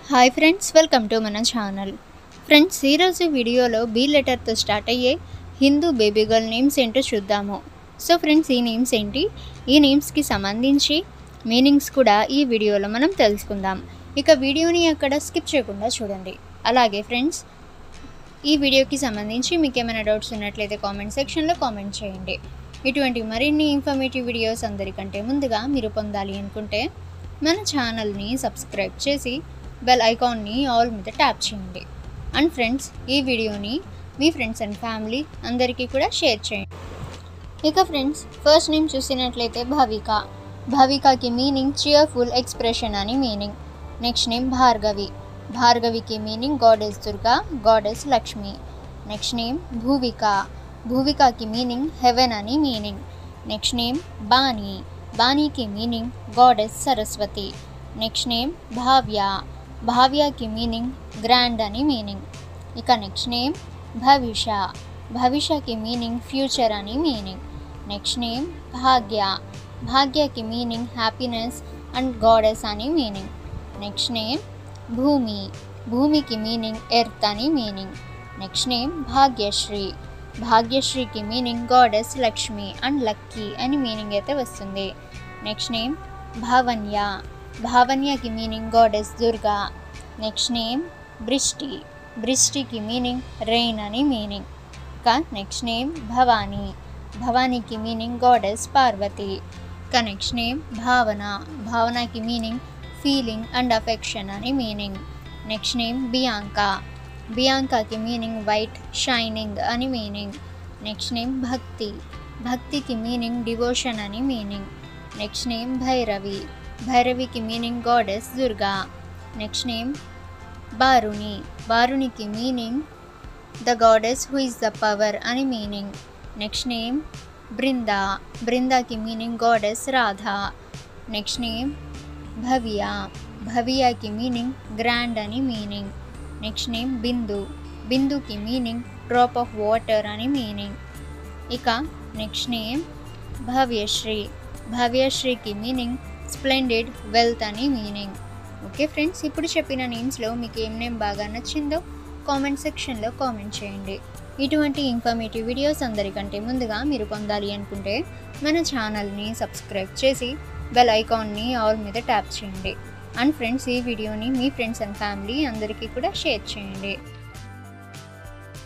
Hi friends, welcome to మన channel. Friends, ఈరోజు వీడియోలో బీ లెటర్తో స్టార్ట్ అయ్యే హిందూ బేబీ గర్ల్ నేమ్స్ ఏంటో చూద్దాము. సో ఫ్రెండ్స్, ఈ నేమ్స్ ఏంటి, ఈ నేమ్స్కి సంబంధించి మీనింగ్స్ కూడా ఈ వీడియోలో మనం తెలుసుకుందాం. ఇక వీడియోని అక్కడ స్కిప్ చేయకుండా చూడండి. అలాగే ఫ్రెండ్స్, ఈ వీడియోకి సంబంధించి మీకు ఏమైనా డౌట్స్ ఉన్నట్లయితే కామెంట్ సెక్షన్లో కామెంట్ చేయండి. ఇటువంటి మరిన్ని ఇన్ఫర్మేటివ్ వీడియోస్ అందరికంటే ముందుగా మీరు పొందాలి అనుకుంటే మన ఛానల్ని సబ్స్క్రైబ్ చేసి బెల్ ఐకాన్ని ఆల్ మీద ట్యాప్ చేయండి. అండ్ ఫ్రెండ్స్, ఈ వీడియోని మీ ఫ్రెండ్స్ అండ్ ఫ్యామిలీ అందరికీ కూడా షేర్ చేయండి. ఇక ఫ్రెండ్స్, ఫస్ట్ నేమ్ చూసినట్లయితే భవిక. భవికకి మీనింగ్ చియర్ఫుల్ ఎక్స్ప్రెషన్ అని మీనింగ్. Next name Bhargavi. భార్గవికి meaning goddess Durga, goddess Lakshmi. Next name Bhuvika. భూవికకి మీనింగ్ హెవెన్ అని మీనింగ్. Next name Bani. బాణికి meaning goddess Saraswati. Next name Bhavya. భావ్యకి మీనింగ్ గ్రాండ్ అని మీనింగ్. ఇక నెక్స్ట్ నేమ్ భవిష. భవిషకి మీనింగ్ ఫ్యూచర్ అని మీనింగ్. Next name Bhagya. భాగ్యకి మీనింగ్ హ్యాపీనెస్ అండ్ గాడెస్ అని మీనింగ్. Next name Bhumi. భూమికి మీనింగ్ ఎర్త్ అని మీనింగ్. Next name Bhagyashree. భాగ్యశ్రీకి meaning goddess Lakshmi and lucky అని మీనింగ్ అయితే వస్తుంది. Next name Bhavanya. భావన్యకి meaning goddess Durga. Next name Brishti. బృష్టికి మీనింగ్ రెయిన్ అని మీనింగ్. ఇక నెక్స్ట్ నేమ్ భవానీ. భవానీకి మీనింగ్ గాడెస్ పార్వతి. ఇక నెక్స్ట్ నేమ్ భావన. భావనకి మీనింగ్ ఫీలింగ్ అండ్ అఫెక్షన్ అని మీనింగ్. Next name Bianca. బియాంకాకి మీనింగ్ వైట్ షైనింగ్ అని మీనింగ్. Next name Bhakti. భక్తికి మీనింగ్ డివోషన్ అని మీనింగ్. Next name Bhairavi. భైరవికి meaning goddess Durga. Next name Baruni. బారునికి meaning the goddess who is the power అని meaning. Next name Brinda. బృందాకి meaning goddess Radha. Next name Bhavya. భవ్యకి meaning grand అని meaning. Next name Bindu. బిందుకి meaning drop of water అని meaning. ఇక next name Bhavyashree. భవ్యశ్రీకి మీనింగ్ స్ప్లెండెడ్ వెల్త్ అని మీనింగ్. ఓకే ఫ్రెండ్స్, ఇప్పుడు చెప్పిన నేమ్స్లో మీకు ఏం నేమ్ బాగా నచ్చిందో కామెంట్ సెక్షన్లో కామెంట్ చేయండి. ఇటువంటి ఇన్ఫర్మేటివ్ వీడియోస్ అందరికంటే ముందుగా మీరు పొందాలి అనుకుంటే మన ఛానల్ని సబ్స్క్రైబ్ చేసి బెల్ ఐకాన్ని ఆల్ మీద ట్యాప్ చేయండి. అండ్ ఫ్రెండ్స్, ఈ వీడియోని మీ ఫ్రెండ్స్ అండ్ ఫ్యామిలీ అందరికీ కూడా షేర్ చేయండి.